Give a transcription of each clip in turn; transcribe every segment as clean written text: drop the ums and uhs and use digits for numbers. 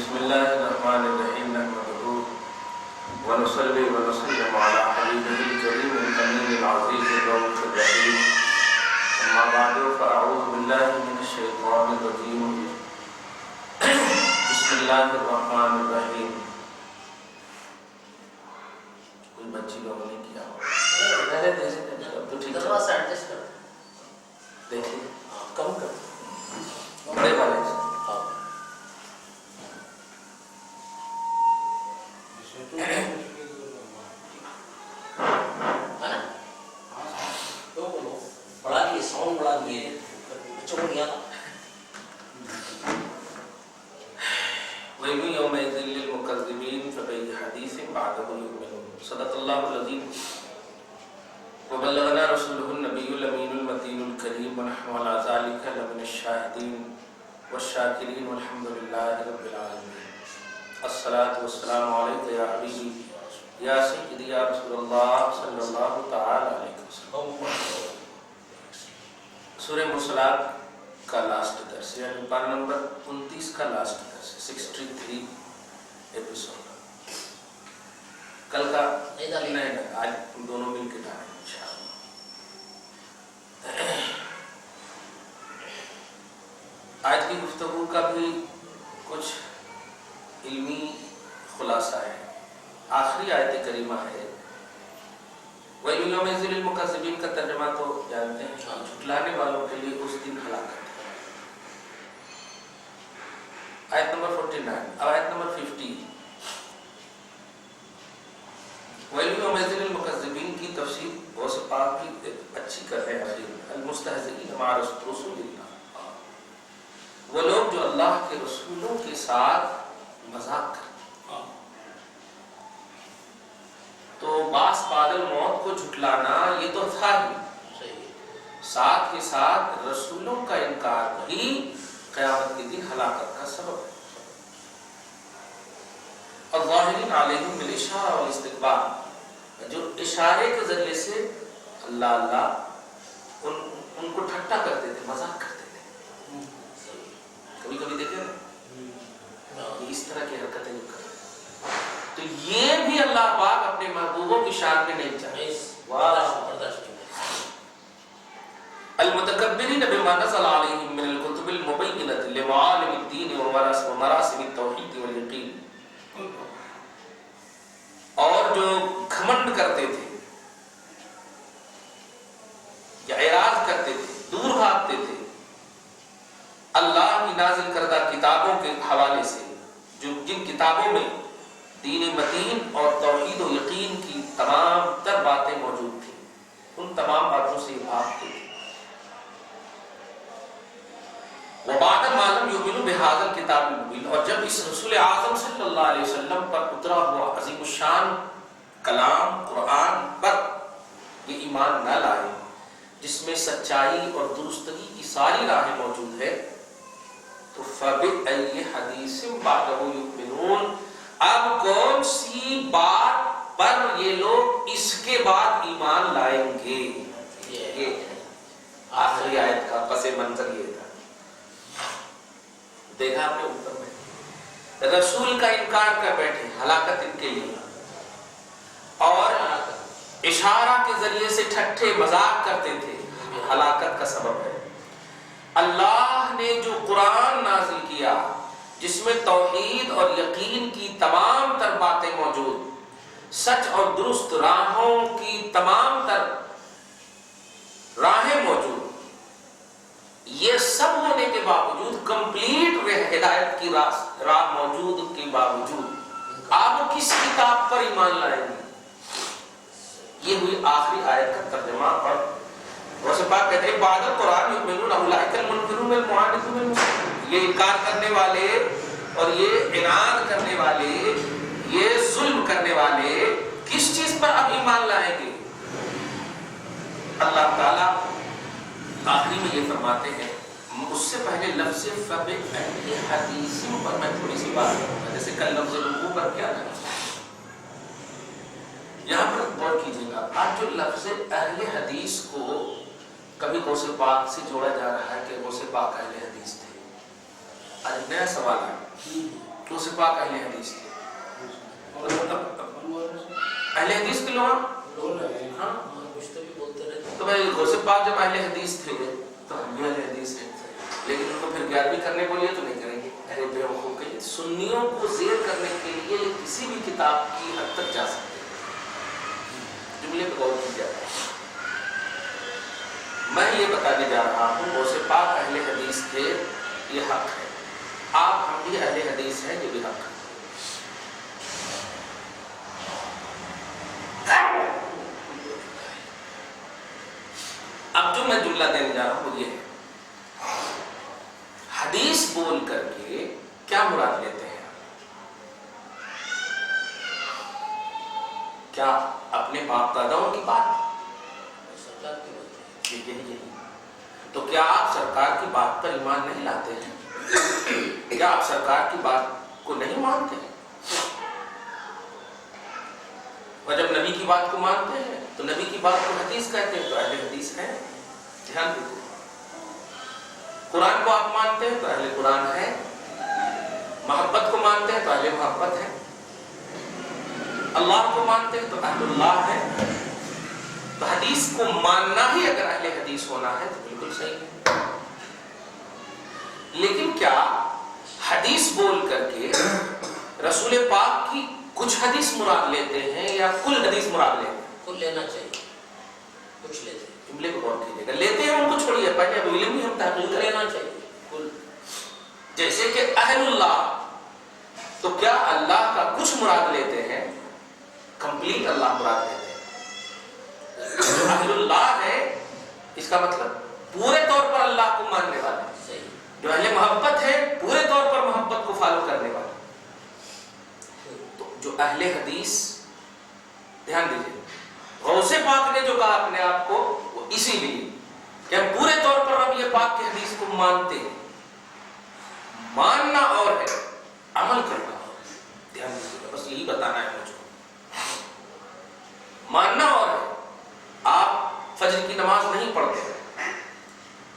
بسم اللہ الرحمن الرحیم نحمدہ ونصلی ونسلم علی حبیبہ الکریم الامین العزیز الرؤوف الرحیم اما بعد فاعوذ باللہ من الشیطان الرجیم بسم اللہ الرحمن الرحیم. کوئی بچی لوگوں نے کیا دیکھیے کم کر بڑے والے وَيْلٌ يَوْمَئِذٍ لِّلْمُكَذِّبِينَ فَبِأَيِّ حَدِيثٍ بَعْدَهُ يُؤْمِنُونَ. صدق اللہ العظیم وبلغنا رسوله النبی الامین المتین الکریم ونحن علی ذلک لمن الشاہدین والشاکرین والحمد للہ رب العالمین. الصلاۃ والسلام علیک یا حبیبی یا سیدی یا رسول اللہ صلی اللہ تعالی علیہ وسلم. سورہ مرسلات کا لاسٹ درس یعنی پارہ نمبر 29 کا لاسٹ درس 63 ایپیسوڈ. کل کا نہیں آج دونوں مل کے ڈالیں انشاءاللہ. آج کی گفتگو کا بھی کچھ علمی خلاصہ ہے. آخری آیت کریمہ ہے. وَيْلٌ يَوْمَئِذٍ لِّلْمُكَذِّبِينَ کا ترجمہ تو جانتے ہیں, جھٹلانے والوں کے لیے اس دن ہلاکت ہے. آیت نمبر 49. اب آیت نمبر 50. وَيْلٌ يَوْمَئِذٍ لِّلْمُكَذِّبِينَ کی تفسیر غوث پاک کی اچھی کر رہے ہیں. المستہزئین مع رسول اللہ, وہ لوگ جو اللہ کے رسولوں کے ساتھ مذاق کرتے. تو باس بادل موت کو جھٹلانا یہ تو تھا ہی, ساتھ ہی ساتھ رسولوں کا انکار بھی قیامت کے دن ہلاکت کا سبب ہے. الظاہرین علیہم بالاشارہ والاستکبار, جو اشارے کے ذریعے سے اللہ اللہ ان کو ٹھٹا کرتے تھے, مذاق کرتے تھے. کبھی کبھی دیکھیں نا اس طرح کی حرکتیں جو کرتے, تو یہ بھی اللہ پاک اپنے محبوبوں کی شان میں نہیں چاہے. المتکبرین بما نزل علیہم من الکتب المبینۃ لمعالم الدین ومراسم التوحید والیقین, اور جو گھمنڈ کرتے تھے یا اعراض کرتے تھے, دور بھاگتے تھے اللہ کی نازل کردہ کتابوں کے حوالے سے, جو جن کتابوں میں دین متین اور توحید و یقین کی تمام تر باتیں موجود تھیں, ان تمام باتوں سے بھاگتے تھے. وَبَعْدَ مَا لَمْ يُؤْمِنُوا بِهَذَا الْكِتَابِ الْمُبِينِ, اور جب اس رسول اعظم صلی اللہ علیہ وسلم پر اترا ہوا عظیم الشان کلام قرآن پر یہ ایمان نہ لائے, جس میں سچائی اور درستگی کی ساری راہیں موجود ہے, تو فَبِأَيِّ حَدِيثٍ بَعْدَهُ يُؤْمِنُونَ, اب کون سی بات پر یہ لوگ اس کے بعد ایمان لائیں گے. یہ آخری آیت کا پس منظر یہ تھا. دیکھا آپ نے اوپر میں رسول کا انکار کر بیٹھے, ہلاکت ان کے لیے, اور اشارہ کے ذریعے سے ٹھٹھے مذاق کرتے تھے, ہلاکت کا سبب ہے. اللہ نے جو قرآن نازل کیا جس میں توحید اور یقین کی تمام تر باتیں موجود, سچ اور درست راہوں کی تمام تر راہیں موجود, یہ سب ہونے کے باوجود, کمپلیٹ ہدایت کی راہ موجود کے باوجود آپ کس کتاب پر ایمان لائیں گے. یہ ہوئی آخری آیت کا ترجمہ. اور غوث پاک کہتے ہیں بعد القرآن یؤمنون اولئک المنکرون المعاندون المسلمون, یہ انکار کرنے والے اور یہ عناد کرنے والے, یہ ظلم کرنے والے کس چیز پر اب ایمان لائیں گے. اللہ تعالیٰ آخری میں یہ فرماتے ہیں, اس سے پہلے لفظ فَبِأَيِّ حَدِيثٍ پر میں تھوڑی سی بات کروں گا, جیسے کل لفظ رکوع پر کیا تھا, یہاں پر غور کیجیے گا. آج جو لفظ اہل حدیث کو کبھی غوث پاک سے جوڑا جا رہا ہے کہ غوث پاک اہل حدیث تھے, آج نیا سوال ہے غوث پاک اہل حدیث تھے. اہل حدیث کے لوگ ہاں تو بھائی غوث پاک جب اہل حدیث تھے تو ہم بھی اہل حدیث ہیں, لیکن ان کو پھر گیارہویں کرنے بولیے تو نہیں کریں گے. ارے بیوقوف کے سنیوں کو زیر کرنے کے لیے کسی بھی کتاب کی حد تک جا سکتے ہیں. جملے پہ غور کیا جاتا ہے. میں یہ بتانے جا رہا ہوں غوث پاک اہل حدیث تھے, یہ حق ہے. آپ ہم بھی اہل حدیث ہیں, یہ بھی حق ہے. اب جو میں جملہ دینے جا رہا ہوں وہ یہ ہے, حدیث بول کر کے کیا مراد لیتے ہیں؟ کیا اپنے باپ داداؤں کی بات؟ یہی. تو کیا آپ سرکار کی بات پر ایمان نہیں لاتے ہیں؟ کیا آپ سرکار کی بات کو نہیں مانتے ہیں؟ اور جب نبی کی بات کو مانتے ہیں تو نبی کی بات کو حدیث کہتے ہیں, تو اہل حدیث ہیں. دھیان دیتے. قرآن کو آپ مانتے ہیں تو اہل قرآن ہے. محبت کو مانتے ہیں تو اہل محبت ہے. اللہ کو مانتے ہیں تو اہل اللہ ہے. تو حدیث کو ماننا ہی اگر اہل حدیث ہونا ہے تو بالکل صحیح ہے. لیکن کیا حدیث بول کر کے رسول پاک کی کچھ حدیث مراد لیتے ہیں یا کل حدیث مراد لیتے ہیں؟ کل لینا چاہیے, کچھ لیتے ہیں. جملے کو غور کیجیے گا. لیتے ہیں ان کو چھوڑیے, پہلے اب علم ہی ہم تحقیق لینا چاہیے کل. جیسے کہ اہل اللہ, تو کیا اللہ کا کچھ مراد لیتے ہیں؟ کمپلیٹ اللہ مراد لیتے ہیں. جو اہل اللہ ہے اس کا مطلب پورے طور پر اللہ کو ماننے والے. جو اہل محبت ہے پورے طور پر محبت کو فالو کرنے والے. تو جو اہل حدیث, دھیان دیجیے, غوث پاک نے جو کہا اپنے آپ کو وہ اسی لیے کہ ہم پورے طور پر رب یہ پاک کی حدیث کو مانتے ہیں. ماننا اور ہے, عمل کرنا اور. دھیان دیجیے, بس یہی بتانا ہے مجھ کو. ماننا اور ہے. آپ فجر کی نماز نہیں پڑھتے,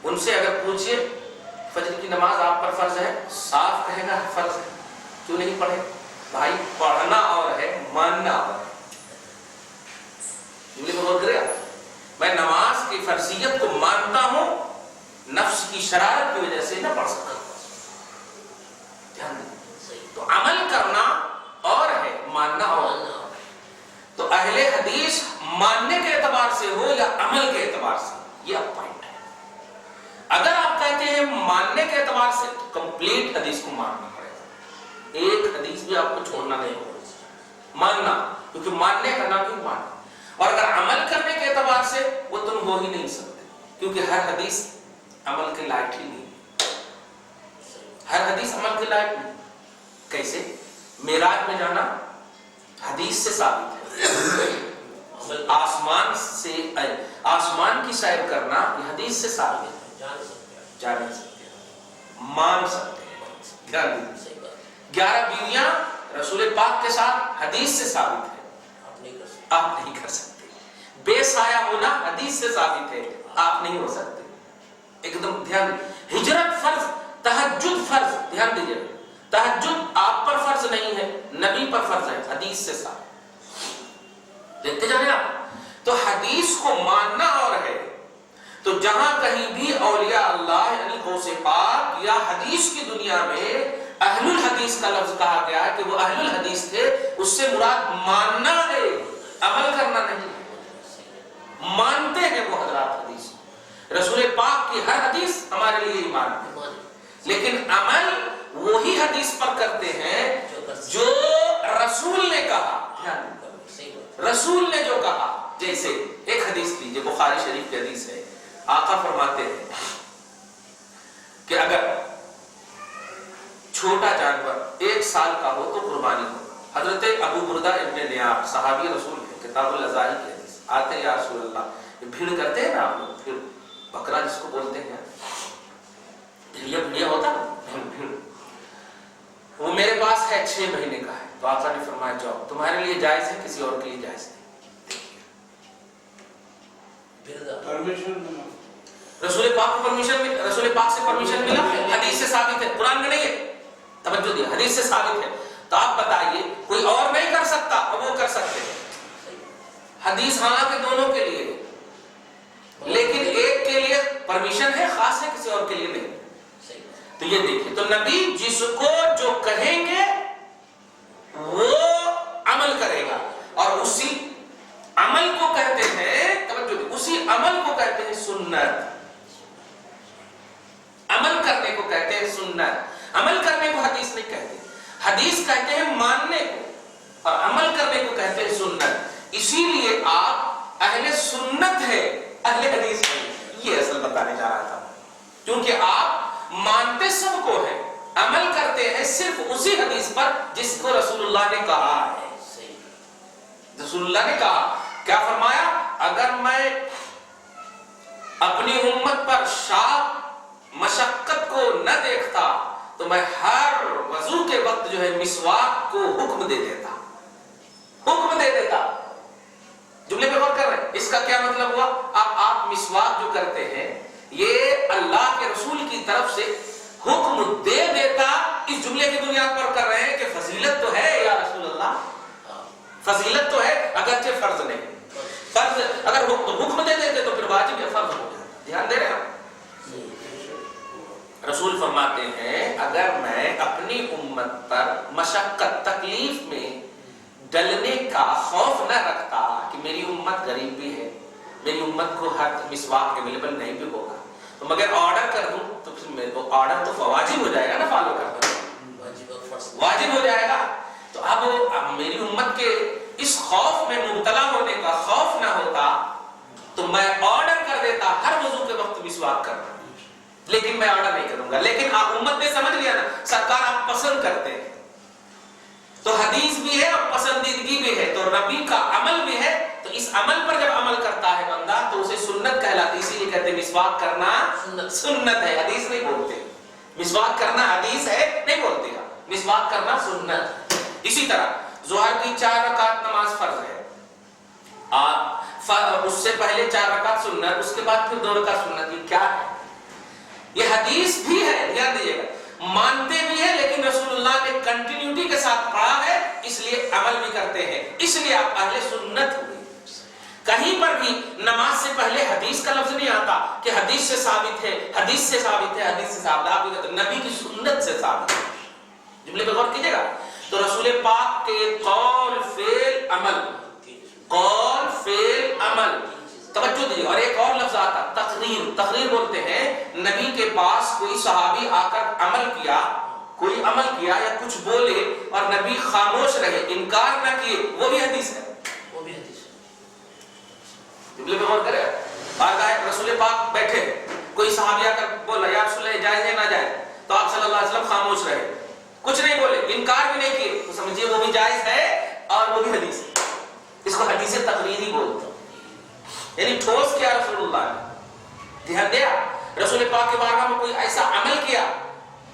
ان سے اگر پوچھئے فجر کی نماز آپ پر فرض ہے, صاف کہے گا فرض ہے. کیوں نہیں پڑھے؟ بھائی پڑھنا اور ہے, ماننا اور ہے. میں نماز کی فرضیت کو مانتا ہوں, نفس کی شرارت کی وجہ سے نہ پڑھ سکتا. تو عمل کرنا اور ہے, ماننا اور. تو اہل حدیث ماننے کے اعتبار سے ہو یا عمل کے اعتبار سے, یہ پوائنٹ ہے. اگر آپ کہتے ہیں ماننے کے اعتبار سے تو کمپلیٹ حدیث کو ماننا پڑے گا. ایک حدیث بھی آپ کو چھوڑنا نہیں ہوگا. ماننا, کیونکہ ماننے کا نام ہی ماننا. اور اگر عمل کرنے کے اعتبار سے وہ تم ہو ہی نہیں سکتے, کیونکہ ہر حدیث عمل کے لائق ہی نہیں. ہر حدیث عمل کے لائق نہیں. کیسے؟ معراج میں جانا حدیث سے ثابت ہے. آسمان کی سیر کرنا یہ حدیث سے ثابت ہے. جان نہیں سکتے, مان سکتے ہیں. 11 بیویاں رسول پاک کے ساتھ حدیث سے ثابت ہے, آپ نہیں کر سکتے. بے سایہ ہونا حدیث سے ثابت ہے, آپ نہیں ہو سکتے. ایک دم دھیان. ہجرت فرض, تہجد فرض. دھیان دیجیے, تہجد آپ پر فرض نہیں ہے, نبی پر فرض ہے, حدیث سے ثابت. دیکھتے جانے آپ. تو حدیث کو ماننا اور ہے. تو جہاں کہیں بھی اولیاء اللہ یعنی غوث پاک یا حدیث کی دنیا میں اہل الحدیث کا لفظ کہا گیا ہے کہ وہ اہل الحدیث تھے, اس سے مراد ماننا ہے, عمل کرنا نہیں. مانتے ہیں وہ حضرات حدیث, رسول پاک کی ہر حدیث ہمارے لیے ایمان ہے, لیکن عمل وہی حدیث پر کرتے ہیں جو رسول نے کہا. رسول نے جو کہا, جیسے ایک حدیث لیجیے, بخاری شریف کی حدیث ہے. آقا فرماتے ہیں کہ اگر چھوٹا جانور 1 سال کا ہو تو قربانی ہو. حضرت ابو بردہ ابن نیار صحابی رسول ہے, کتاب الازاہی کی حدیث. آتے ہیں یا رسول اللہ, بھیڑ کرتے ہیں نا آپ لوگ, پھر بکرا جس کو بولتے ہیں, بھیڑیا ہوتا نا, وہ میرے پاس ہے 6 مہینے کا ہے. تو آقا نے فرمایا جاؤ, تمہارے لیے جائز ہے, کسی اور کے لیے جائز نہیں. رسول پاک کو پرمیشن, رسول پاک سے پرمیشن ملا, حدیث سے ثابت ہے, قرآن میں نہیں ہے. توجہ دیے، حدیث سے ثابت ہے، تو آپ بتائیے کوئی اور نہیں کر سکتا اور وہ کر سکتے ہیں؟ حدیث حالانکہ دونوں کے لیے، لیکن ایک کے لیے پرمیشن ہے، خاص ہے، کسی اور کے لیے نہیں۔ تو یہ دیکھیں، تو نبی جس کو جو کہیں گے وہ عمل کرے گا، اور اسی عمل کو کہتے ہیں، توجہ، اسی عمل کو کہتے ہیں سنت۔ عمل کرنے کو کہتے ہیں سنت، عمل کرنے کو حدیث نہیں کہتے۔ حدیث کہتے ہیں ماننے کو، اور عمل کرنے کو کہتے ہیں سنت۔ اسی لیے آپ اہل سنت ہے، اہل حدیث نہیں، یہ اصل بتانے جا رہا تھا، کیونکہ آپ مانتے سب کو ہیں، عمل کرتے ہیں صرف اسی حدیث پر جس کو رسول اللہ نے کہا ہے۔ رسول اللہ نے کہا، کیا فرمایا؟ اگر میں اپنی امت پر شاق مشقت کو نہ دیکھتا تو میں ہر وضو کے وقت جو ہے مسواک کو حکم دے دیتا، حکم دے دیتا۔ جملے پہ غور کر رہے ہیں، اس کا کیا مطلب ہوا؟ اب آپ مسواک جو کرتے ہیں یہ اللہ کے رسول کی طرف سے حکم دے دیتا، اس جملے کی بنیاد پر کر رہے ہیں کہ فضیلت تو ہے یا رسول اللہ، فضیلت تو ہے اگرچہ فرض نہیں۔ فرض اگر حکم دے دیتے تو پھر واجب یا فرض ہو جائے۔ دھیان دے رہے ہیں؟ رسول فرماتے ہیں اگر میں اپنی امت پر مشقت تکلیف میں ڈلنے کا خوف نہ رکھتا کہ میری امت غریب بھی ہے، میری امت کو ہر مسواک اویلیبل نہیں بھی ہوگا، تو مگر آرڈر کر دوں تو پھر میرے کو آرڈر تو واجب ہو جائے گا نا، فالو کر دوں، واجب ہو جائے گا۔ تو اب میری امت کے اس خوف میں مبتلا ہونے کا خوف نہ ہوتا تو میں آرڈر کر دیتا ہر وضو کے وقت مسواک کرنا، لیکن میں آرڈر نہیں کروں گا۔ لیکن آپ امت نے سمجھ لیا نا، سرکار آپ پسند کرتے ہیں، تو حدیث بھی ہے اور پسندیدگی بھی ہے، تو نبی کا عمل بھی ہے، تو اس عمل پر جب عمل کرتا ہے بندہ تو اسے سنت کہلاتی، اسی لیے کہتے ہیں مسواک کرنا سنت ہے، حدیث نہیں بولتے۔ مسواک کرنا حدیث ہے نہیں بولتے گا، مسواک کرنا سنت۔ اسی طرح ظہر کی 4 رکعت نماز فرض ہے، اس سے پہلے 4 رکعت سنت، اس کے بعد پھر 2 رکعت سنت۔ یہ کیا ہے؟ یہ حدیث بھی ہے، دھیان دیجیے گا، مانتے بھی ہیں لیکن رسول اللہ نے کنٹینیوٹی کے ساتھ پڑھا ہے، اس لیے عمل بھی کرتے ہیں، اس لیے آپ اہل سنت ہوئے۔ کہیں پر بھی نماز سے پہلے حدیث کا لفظ نہیں آتا کہ حدیث سے ثابت ہے، حدیث سے ثابت ہے، حدیث سے ثابت ہے، آپ کہتے ہیں نبی کی سنت سے ثابت ہے۔ جملے پہ غور کیجیے گا، تو رسول پاک کے قول فعل عمل، قول فعل عمل، توجہ دیجیے۔ اور ایک اور لفظ آتا تقریر، تقریر بولتے ہیں نبی کے پاس کوئی صحابی آ کر عمل کیا، کوئی عمل کیا یا کچھ بولے اور نبی خاموش رہے، انکار نہ کیے، وہ بھی حدیث ہے، وہ بھی حدیث ہے۔ جملے پہ غور کرے، رسول پاک بیٹھے، کوئی صحابی آ کر بولا یا رسول اللہ جائز ہے نہ جائز، تو آپ صلی اللہ علیہ وسلم خاموش رہے، کچھ نہیں بولے، انکار بھی نہیں کیے، تو سمجھیے وہ بھی جائز ہے اور وہ بھی حدیث ہے۔ اس کو حدیث تقریری بولتے ہیں، یعنی ٹھوس کیا رسول اللہ نے، دھیان دیا۔ رسول پاک کے بارگاہ میں کوئی ایسا عمل کیا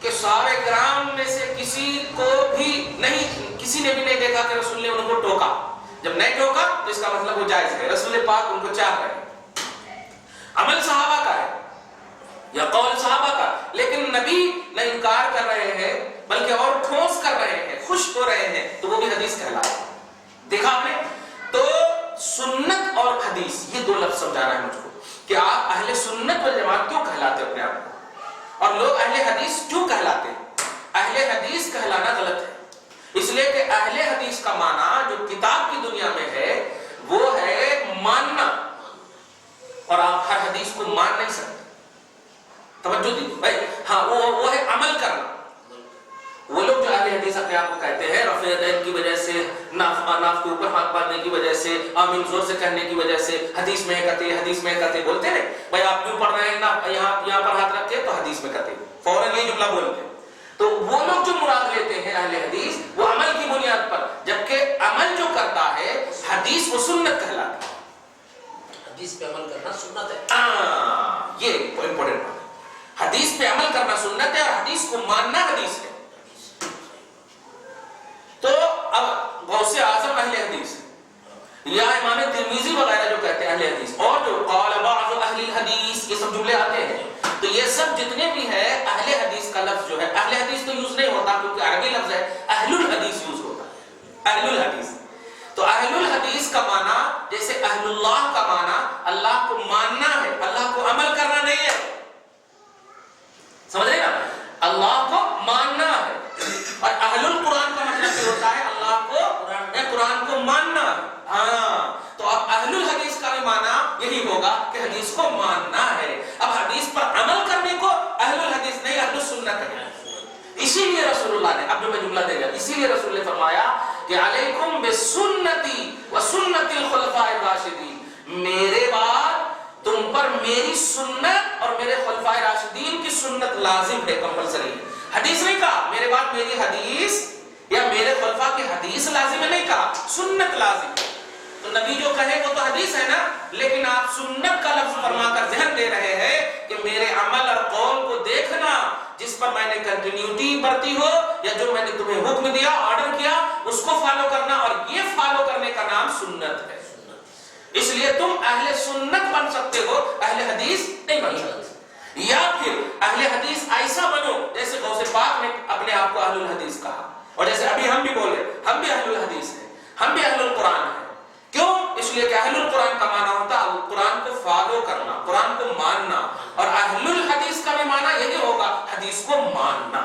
کہ صحابہ کرام میں سے کسی کو بھی نہیں، کسی نے بھی نہیں دیکھا کہ رسول نے ان کو ٹوکا، جب نہیں ٹوکا تو اس کا مطلب وہ جائز ہے، رسول پاک ان کو چاہ رہے ہیں، عمل صحابہ کا ہے یا قول صحابہ کا، لیکن نبی نہ انکار کر رہے ہیں بلکہ اور ٹھوس کر رہے ہیں، خوش ہو رہے ہیں، تو وہ بھی حدیث کہلاتا ہے۔ دیکھا آپ نے؟ تو سنت اور حدیث، یہ 2 لفظ سمجھانا ہے مجھ کو کہ آپ اہل سنت والجماعت کیوں کہلاتے اپنے آپ کو، اور لوگ اہل حدیث کیوں کہلاتے ہیں۔ اہل حدیث کہلانا غلط ہے، اس لیے کہ اہل حدیث کا معنی جو کتاب کی دنیا میں ہے وہ ہے ماننا، اور آپ ہر حدیث کو مان نہیں سکتے۔ توجہ دیجیے بھائی، ہاں وہ ہے عمل کرنا۔ وہ لوگ جو اہل حدیث اپنے آپ کو کہتے ہیں رفع یدین کی وجہ سے، ناف کے اوپر ہاتھ باندھنے کی وجہ سے، آمین زور سے کہنے کی وجہ سے، حدیث میں کہتے ہیں، حدیث میں کہتے بولتے ہیں بھائی آپ کیوں پڑھ رہے ہیں نا یہاں پر ہاتھ رکھ کے، تو حدیث میں کہتے فوراً یہ جملہ بولتے ہیں۔ تو وہ لوگ جو مراد لیتے ہیں اہل حدیث، وہ عمل کی بنیاد پر، جبکہ عمل جو کرتا ہے حدیث وہ سنت کہلاتی ہے۔ حدیث پہ عمل کرنا سنت ہے، یہ امپورٹنٹ بات ہے، حدیث پہ عمل کرنا سنت ہے اور حدیث کو ماننا حدیث ہے۔ تو اب غوث اعظم اہل حدیث یا امام ترمذی وغیرہ جو کہتے ہیں اہل حدیث، اور جو قال بعض اہل الحدیث، یہ سب جملے آتے ہیں، تو یہ سب جتنے بھی ہیں اہل حدیث کا لفظ جو ہے اہل حدیث تو یوز نہیں ہوتا کیونکہ عربی لفظ ہے، اہل الحدیث یوز ہوتا ہے، اہل الحدیث۔ تو اہل الحدیث کا معنی جیسے اہل اللہ کا معنی اللہ کو ماننا ہے، اللہ کو عمل کرنا نہیں ہے، سمجھ رہے نا؟ اللہ کو ماننا ہے۔ اور اہل القرآن کا مطلب یہ ہوتا ہے اللہ کو قرآن کو ماننا۔ ہاں تو اب اہل الحدیث کا بھی معنی یہی ہوگا کہ حدیث کو ماننا ہے۔ اب حدیث پر عمل کرنے کو اہل الحدیث نہیں اہل السنت ہے۔ اسی لیے رسول اللہ نے، اب جو میں جملہ دے گا، اسی لیے رسول نے فرمایا کہ علیکم بسنتی وسنت الخلفاء الراشدین، میرے بعد تم پر میری سنت اور میرے خلفاء راشدین کی سنت لازم ہے، کمپلسری ہے۔ حدیث نہیں کہا میرے بعد میری حدیث یا میرے خلفاء کی حدیث لازم ہے، نہیں کہا سنت لازم ہے۔ تو نبی جو کہے وہ تو حدیث ہے نا، لیکن آپ سنت کا لفظ فرما کر ذہن دے رہے ہیں کہ میرے عمل اور قول کو دیکھنا، جس پر میں نے کنٹینیوٹی برتی ہو یا جو میں نے تمہیں حکم دیا، آرڈر کیا، اس کو فالو کرنا، اور یہ فالو کرنے کا نام سنت ہے۔ اس لیے تم اہل سنت بن سکتے ہو، اہل حدیث نہیں بن سکتے۔ یا پھر اہل حدیث ایسا بنو جیسے غوث پاک نے اپنے آپ کو اہل الحدیث کہا، اور جیسے ابھی ہم بھی بولے ہم بھی اہل الحدیث ہیں، ہم بھی اہل القرآن ہیں۔ کیوں؟ اس لیے کہ اہل القرآن کا معنی ہوتا ہے قرآن کو فالو کرنا، قرآن کو ماننا، اور اہل الحدیث کا بھی معنی یہی ہوگا حدیث کو ماننا۔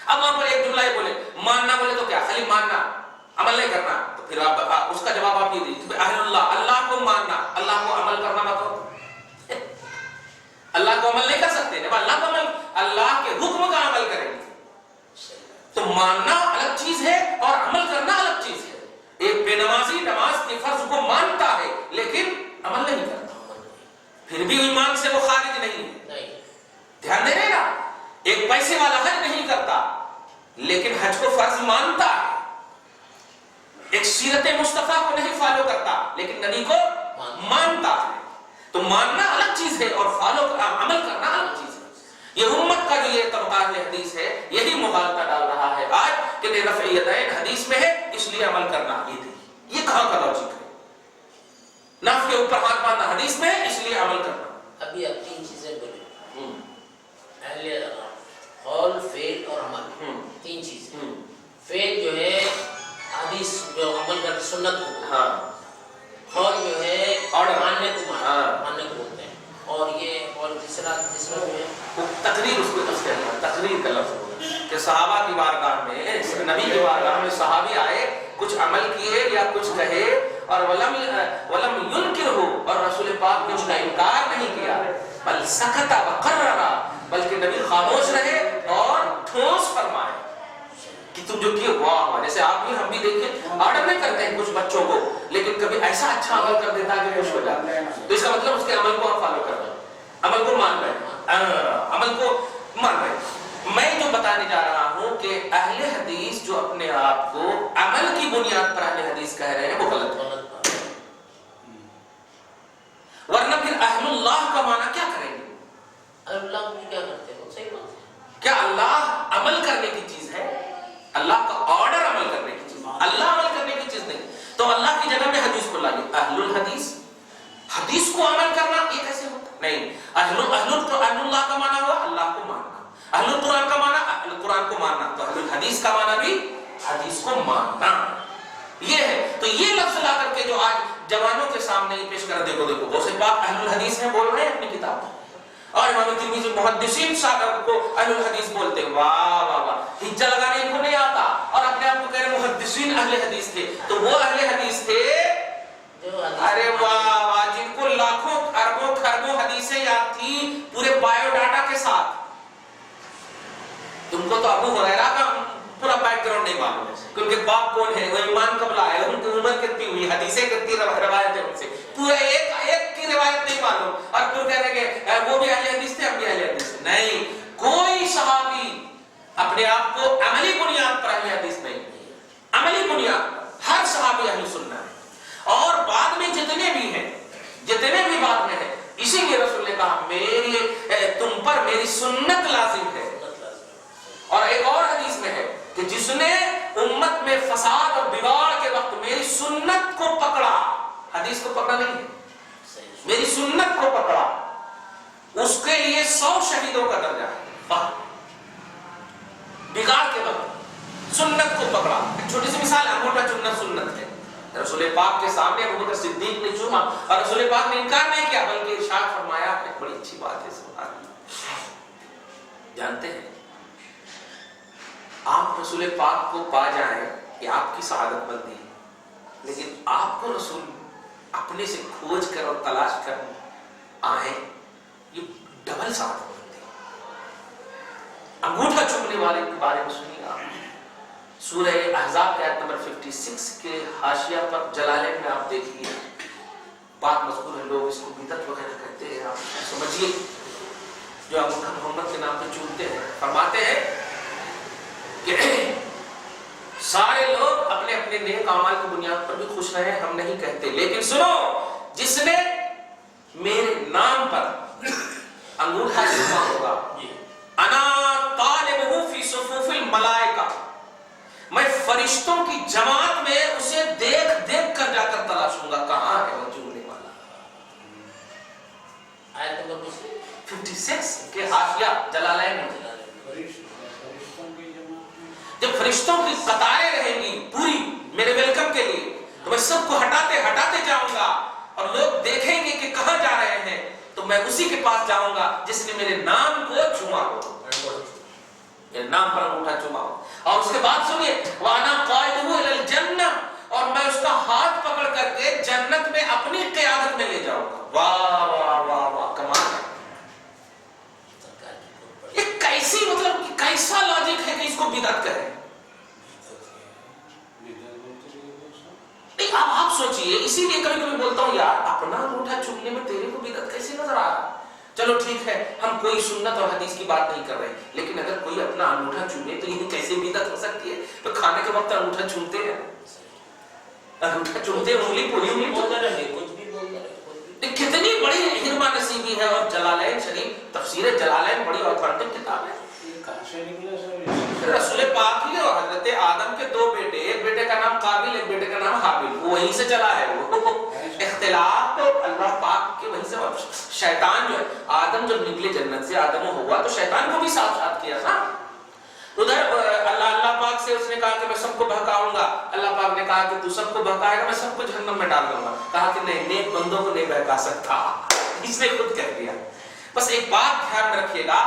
اب وہاں پر ایک جملہ یہ بولے ماننا، بولے تو کیا خالی ماننا، عمل نہیں کرنا؟ تو پھر آپ اس کا جواب آپ یہ دیجیے، اہل اللہ کو ماننا، اللہ کو عمل کرنا مت ہو۔ اللہ کو عمل نہیں کر سکتے، جب اللہ کو عمل، اللہ کے حکم کا عمل کریں گے تو ماننا الگ چیز ہے اور عمل کرنا الگ چیز ہے۔ ایک بے نمازی نماز کے فرض کو مانتا ہے لیکن عمل نہیں کرتا، پھر بھی ایمان سے وہ خارج نہیں ہے۔ دھیان دے رہے نا، ایک پیسے والا حج نہیں کرتا لیکن حج کو فرض مانتا ہے، ایک سیرت مصطفیٰ کو نہیں فالو کرتا لیکن نبی کو مانتا ہے۔ تو ماننا الگ چیز ہے اور فالو عمل کرنا الگ چیز ہے۔ یہ امت کا جو یہ طبقہ اہل حدیث ہے یہی مغالطہ ڈال رہا ہے آج کہ رفع یدین حدیث میں ہے اس لیے عمل کرنا، یہ کہاں کا لاجک ہے؟ نف کے اوپر ہاتھ باندھنا حدیث میں ہے اس لیے عمل کرنا۔ ابھی آپ تین چیزیں بولے، اہل قول، فعل اور عمل، تین چیزیں۔ فعل جو ہے حدیث جو عمل کر سنت کو، قول جو ہے ماننے کو، ماننے کو بولتے ہیں، اور یہ اور تیسرا جو ہے تقریر، اس کو تقریر کا لفظ کہ صحابہ کی بارگاہ میں، نبی کی بارگاہ میں صحابی آئے، کچھ عمل کیے یا کچھ کہے، اور ولم ينکرہ، اور رسول پاک نے اس کا انکار نہیں کیا، بل سکت وقرر، بلکہ نبی خاموش رہے اور ٹھوس فرمائے کہ تم جو کیے واہ واہ۔ جیسے آپ بھی ہم بھی دیکھیں آرڈر نہیں کرتے ہیں کچھ بچوں کو، لیکن کبھی ایسا اچھا عمل کر دیتا ہے کہ خوش ہو جاتا ہے، تو اس کا مطلب اس کے عمل کو آپ فالو کر رہے ہیں، عمل کو مان رہے ہیں، عمل کو مان رہے ہیں۔ میں جو بتانے جا رہا ہوں کہ اہل حدیث جو اپنے آپ کو عمل کی بنیاد پر اہل حدیث کہہ رہے ہیں وہ غلط ہے، ورنہ پھر اہل اللہ کا معنی کیا کریں گے؟ اللہ بھی کیا کرتے ہیں؟ صحیح بات ہے۔ کیا اللہ عمل کرنے کی چیز ہے؟ اللہ کا آرڈر عمل کرنے کی چیز، اللہ عمل کرنے کی چیز نہیں۔ تو اللہ کی جگہ میں حدیث کو لائیے، اہل الحدیث، حدیث کو عمل کرنا یہ کیسے ہوتا؟ نہیں، اہل اللہ کا معنی ہوا اللہ کو ماننا، اہل القرآن کا معنی اہل قرآن کو ماننا، تو اہل الحدیث کا معنی بھی حدیث کو ماننا، یہ ہے۔ تو یہ لفظ لا کر کے جو آج جوانوں کے سامنے یہ پیش کر، دیکھو دیکھو غوث پاک اہل الحدیث ہیں بول رہے ہیں اپنی کتاب میں، اور امام ترمذی محدثین صاحب کو اہل الحدیث بولتے ہیں، واہ واہ واہ، حجہ لگانے ان کو نہیں آتا، اور اپنے آپ کو کہہ رہے محدثین اہل حدیث تھے، تو وہ اہل حدیث تھے، ارے واہ واہ، جن کو لاکھوں اربوں خربوں حدیثیں یاد تھی پورے بایو ڈاٹا کے ساتھ۔ تم کو تو ابو ہریرہ کا پورا بیک گراؤنڈ نہیں معلوم ہے کہ ان کے باپ کون ہے، وہ ایمان کب لائے، ان کی عمر کتنی ہوئی، حدیثیں کتنی روایتیں ان سے، پورا ایک کی روایت نہیں معلوم، اور پھر کہہ رہے کہ وہ بھی اہل حدیث تھے ہم بھی اہل حدیث تھے۔ نہیں، کوئی صحابی اپنے آپ کو عملی بنیاد پر اہل حدیث نہیں، عملی بنیاد پر ہر صحابی اہل سنت ہے، اور بعد میں جتنے بھی ہیں، جتنے بھی بعد میں ہیں، اسی لیے رسول نے کہا تم پر میری سنت لازم ہے۔ اور ایک اور حدیث میں ہے کہ جس نے امت میں فساد اور بگاڑ کے وقت میری سنت کو پکڑا، حدیث کو پکڑا نہیں ہے، میری سنت کو پکڑا، اس کے لیے 100 شہیدوں کا درجہ ہے۔ بگاڑ کے وقت سنت کو پکڑا. ایک چھوٹی سی مثال ہے، انگوٹھا چومنا سنت ہے. رسول پاک کے سامنے ابو بکر صدیق نے چوما اور رسول پاک نے انکار نہیں کیا بلکہ ارشاد فرمایا. ایک بڑی اچھی بات ہے سبحان اللہ. جانتے ہیں آپ رسول پاک کو پا جائیں کہ آپ کی سعادت بندی ہے، لیکن آپ کو رسول اپنے سے کھوج کر اور تلاش کر آئیں، یہ ڈبل سعادت بندی ہے. انگوٹھا چومنے والے کے بارے میں سنیے آپ. سورہ احزاب کے آیت نمبر 56 کے حاشیہ پر جلالین میں آپ دیکھیے بات مذکور ہے. لوگ اس کو بدعت وغیرہ کہتے ہیں، آپ سمجھیے. جو انگوٹھا محمد کے نام پہ چومتے ہیں فرماتے ہیں کہ سارے لوگ اپنے اپنے نیک اعمال کی بنیاد پر بھی خوش رہے، ہم نہیں کہتے، لیکن سنو جس نے میرے نام پر انگوٹھا چوما ہوگا انا طالبہ فی صفوف الملائکہ، میں فرشتوں کی جماعت میں اسے دیکھ دیکھ کر جا کر تلاشوں گا کہاں ہے وہ چومنے والا. آیت نمبر 56 کے حاشیہ جلالین میں. جب فرشتوں کی قطاریں رہیں گی پوری میرے ویلکم کے لیے تو میں سب کو ہٹاتے ہٹاتے جاؤں گا اور لوگ دیکھیں گے کہ کہاں جا رہے ہیں تو میں اسی کے پاس جاؤں گا جس نے میرے نام کو چوما ہو، میرے نام پر انگوٹھا چوما ہو. اور اس کے بعد سنیے وَأَنَا قَائِدُهُ إِلَى الْجَنَّةِ، اور میں اس کا ہاتھ پکڑ کر کے جنت میں اپنی قیادت میں لے جاؤں گا. واہ واہ واہ واہ کمال ہے. یہ کیسی مطلب کیسا لاجک ہے کہ اس کو بدعت کہیں. اب آپ سوچئے، اسی لیے کبھی کبھی بولتا ہوں یار اپنا انگوٹھا چومنے میں تیرے کو بدعت کیسے نظر آ رہا. چلو ٹھیک ہے ہم کوئی سنت اور حدیث کی بات نہیں کر رہے، لیکن اگر کوئی اپنا انگوٹھا چومے تو یہ کیسے بدعت ہو سکتی ہے. تو کھانے کے وقت انگوٹھا چومتے ہیں، انگوٹھا چومتے انگلی پوری انگلی بولتے رہے کچھ بھی بولتے رہے. کتنی بڑی حرمہ نصیبی ہے. اور جلالین شریف تفسیر جلالین بڑی آتھینٹک کتاب ہے. رسول پاک کی اور حضرت آدم کے دو بیٹے، ایک بیٹے کا نام قابل ایک بیٹے کا نام حابل، وہ وہیں سے چلا ہے. وہ اختلاف تو اللہ پاک کے وہیں سے. شیطان جو ہے آدم جب نکلے جنت سے آدم و ہوا تو شیطان کو بھی ساتھ ساتھ کیا نا. ادھر اللہ پاک سے اس نے کہا کہ میں سب کو بہکاؤں گا، اللہ پاک نے کہا کہ تو سب کو بہکائے گا میں سب کو جہنم میں ڈال دوں گا. کہا کہ نہیں نیک بندوں کو نہیں بہکا سکتا، اس نے خود کہہ دیا. بس ایک بات دھیان میں رکھیے گا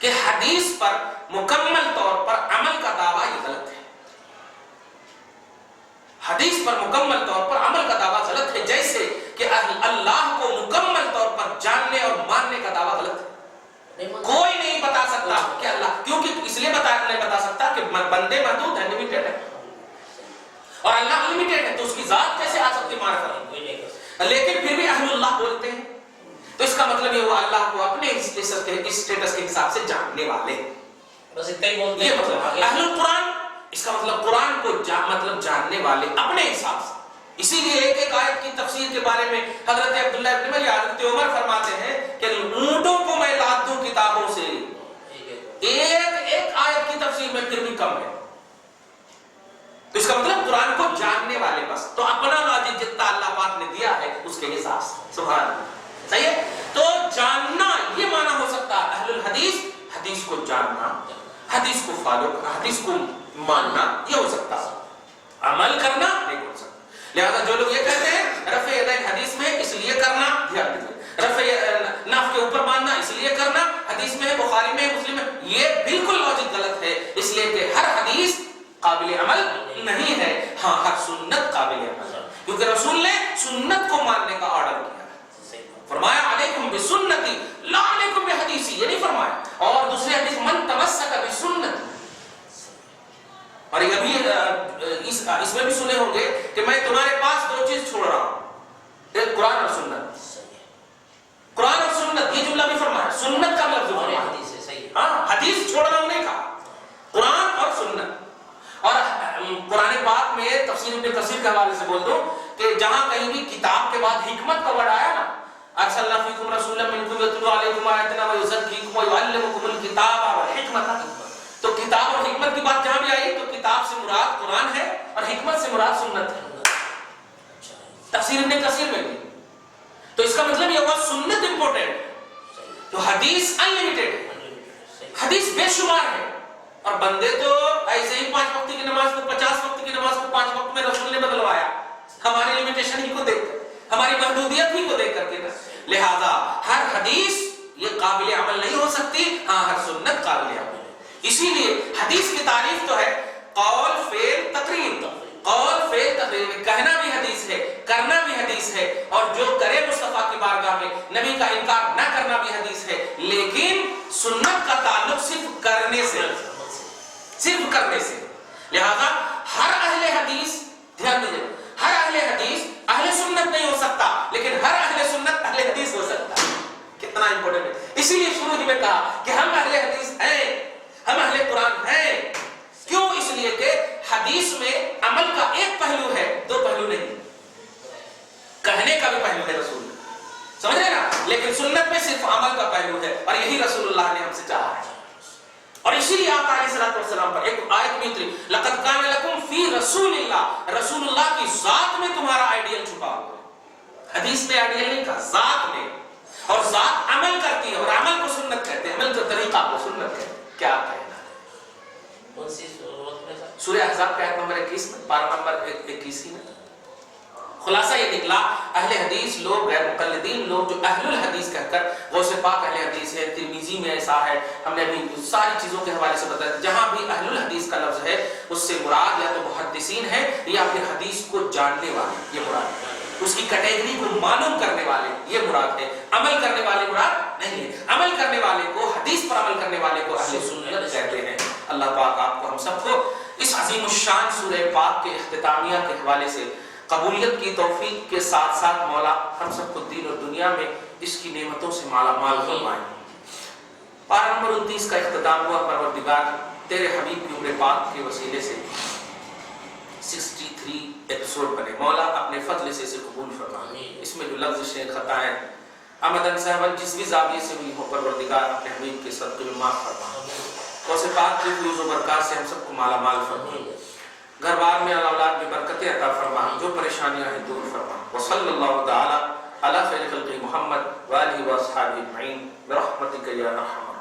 کہ حدیث پر مکمل طور پر عمل کا دعویٰ یہ غلط ہے. حدیث پر مکمل طور پر عمل کا دعویٰ غلط ہے، جیسے کہ اللہ کو مکمل طور پر جاننے اور ماننے کا دعویٰ غلط ہے. کوئی نہیں بتا سکتا کہ اللہ، کیونکہ اس لیے نہیں بتا سکتا کہ بندے محدود ہیں، لمیٹڈ ہے، اور اللہ انلمیٹڈ ہے، تو اس کی ذات کیسے آ سکتی معرفت. لیکن پھر بھی اہل اللہ بولتے ہیں تو اس کا مطلب یہ ہوا اللہ کو اپنے اسٹیٹس کے حساب سے جاننے والے. بس اتنا ہی بولتے ہیں. یہ مطلب اہل القرآن، اس کا مطلب قرآن کو مطلب جاننے والے اپنے حساب سے. اسی لیے ایک ایک آیت کی تفسیر کے بارے میں حضرت عبداللہ ابن عمر یا حضرت عمر فرماتے ہیں کہ اونٹوں کو میں لاد دوں کتابوں سے، ایک ایک آیت کی تفسیر میں پھر بھی کم ہے. تو اس کا مطلب قرآن کو جاننے والے بس. تو اپنا لاجک جتنا اللہ پاک نے دیا ہے اس کے حساب سے. سبحان اللہ. صحیح ہے. تو جاننا یہ معنی ہو سکتا ہے اہل الحدیث، حدیث کو جاننا، حدیث کو فالو، حدیث کو ماننا، یہ ہو سکتا ہے. عمل کرنا نہیں ہو سکتا. لہذا جو لوگ یہ کہتے ہیں رفع یدین حدیث میں اس لیے کرنا، دھیان دیجیے، رفع ناف کے اوپر باندھنا اس لیے کرنا حدیث میں ہے، بخاری میں ہے، مسلم میں، یہ بالکل لاجک غلط ہے. اس لیے کہ ہر حدیث قابل عمل نہیں ہے، ہاں ہر سنت قابل عمل ہے، کیونکہ رسول نے سنت کو ماننے کا آرڈر کیا. فرمایا علیکم بسنتی لا علیکم بحدیثی، یہ نہیں فرمایا. اور دوسری حدیث من تمسک بسنتی. اور ابھی اس میں بھی سنے ہوں گے کہ میں تمہارے پاس دو چیز چھوڑ رہا ہوں، ایک قرآن اور سنت. قرآن اور سنت یہ جملہ بھی فرمایا، سنت کا لفظ فرمایا. ہاں حدیث چھوڑ رہا ہوں نہیں کہا، قرآن اور سنت. اور قرآن پاک میں تفسیر ابن کثیر کے حوالے سے بول دوں کہ جہاں کہیں بھی کتاب کے بعد حکمت کا ورڈ آیا نا، ارسلنا فیکم رسولا منکم یتلو علیکم آیاتنا ویزکیکم ویعلمکم الکتاب والحکمت. تو کتاب اور حکمت کی بات جہاں بھی آئی تو کتاب سے مراد قرآن ہے اور حکمت سے مراد سنت ہے. تفسیر ابن کثیر میں بھی. تو اس کا مطلب یہ ہوا سنت امپورٹنٹ، تو حدیث انلمیٹڈ ہے. حدیث بے شمار ہے، اور بندے تو ایسے ہی 5 وقت کی نماز کو 50 وقت کی نماز کو 5 وقت میں رسول نے بدلوایا، ہماری لمیٹیشن ہی کو دیکھ کر، ہماری محدودیت ہی کو دیکھ کر کے نا۔ لہذا ہر حدیث یہ قابل عمل نہیں ہو سکتی، ہاں ہر سنت قابل عمل ہے۔ اسی لیے حدیث کی تعریف تو ہے قول فعل تقریر، قول فعل تقریر میں کہنا بھی حدیث ہے، کرنا بھی حدیث ہے، اور جو کرے مصطفیٰ کی بارگاہ میں نبی کا انکار نہ کرنا بھی حدیث ہے۔ لیکن سنت کا تعلق صرف کرنے سے، صرف کرنے سے۔ لہذا ہر اہل حدیث، دھیان دیجیے، ہر اہل حدیث اہل سنت نہیں ہو سکتا، لیکن ہر اہل سنت اہل حدیث ہو سکتا ہے۔ کتنا امپورٹنٹ ہے، اسی لیے شروع ہی میں کہا کہ ہم اہل حدیث ہیں، ہم اہل قرآن ہیں۔ کیوں؟ اس لیے کہ حدیث میں عمل کا ایک پہلو ہے، 2 پہلو نہیں، کہنے کا بھی پہلو ہے رسول، سمجھ رہے نا، لیکن سنت میں صرف عمل کا پہلو ہے، اور یہی رسول اللہ نے ہم سے چاہا ہے۔ اور اسی لیے آپ علیہ الصلوۃ والسلام پر ایک آیت بھی اتری، لقد کان لکم فی رسول اللہ، رسول اللہ کی ذات میں تمہارا آئیڈیل چھپا ہوا ہے۔ حدیث میں آئیڈیل نہیں کہا، ذات میں، اور ذات عمل کرتی ہے، اور عمل کو سنت کہتے ہیں، عمل کا طریقہ کو سنت کہتے ہیں۔ کیا کہنا ہے؟ کون سی صورت میں؟ سورہ احزاب کا آیت نمبر 21 میں، پارہ نمبر 21 میں۔ خلاصہ یہ نکلا، اہل حدیث لوگ، غیر مقلدین لوگ جو اہل الحدیث کہہ کر غوث پاک اہل حدیث ہے، ترمذی میں ایسا ہے، ہم نے ابھی ساری چیزوں کے حوالے سے بتایا، جہاں بھی اہل الحدیث کا لفظ ہے اس سے مراد یا تو محدثین ہے یا پھر حدیث کو جاننے والے، یہ مراد ہے، اس کی کیٹیگری کو معلوم کرنے والے، یہ مراد ہے۔ عمل کرنے والے مراد نہیں ہے، عمل کرنے والے کو، حدیث پر عمل کرنے والے کو اہل سنت کہتے ہیں۔ اللہ پاک آپ کو، ہم سب کو اس عظیم الشان سورہ پاک کے اختتامیہ کے حوالے سے قبولیت کی توفیق کے ساتھ ساتھ مولا ہم سب کو دین اور دنیا میں اس کی نعمتوں سے مالا مال فرمائے۔ پارہ نمبر 29 کا اختتام ہوا، پروردگار تیرے حبیب کی عمر پاک کے وسیلے سے 63 ایپیسوڈ بنے، مولا اپنے فضل سے اسے قبول فرما۔ اس میں جو لفظ شعر خطائیں آمدن صاحب جس بھی زاویے سے ہوئی ہو، پروردگار اپنے حبیب کے صدقے میں معاف فرما، غوث پاک کی فیض و برکات سے ہم سب کو مالا مال فرما، گھر بار میں اولاد میں برکتیں عطا فرما، جو پریشانیاں ہیں دور فرما۔ وصلی اللہ تعالی علی خیر خلق محمد وآلہ واصحابہ اجمعین برحمتک یا ارحم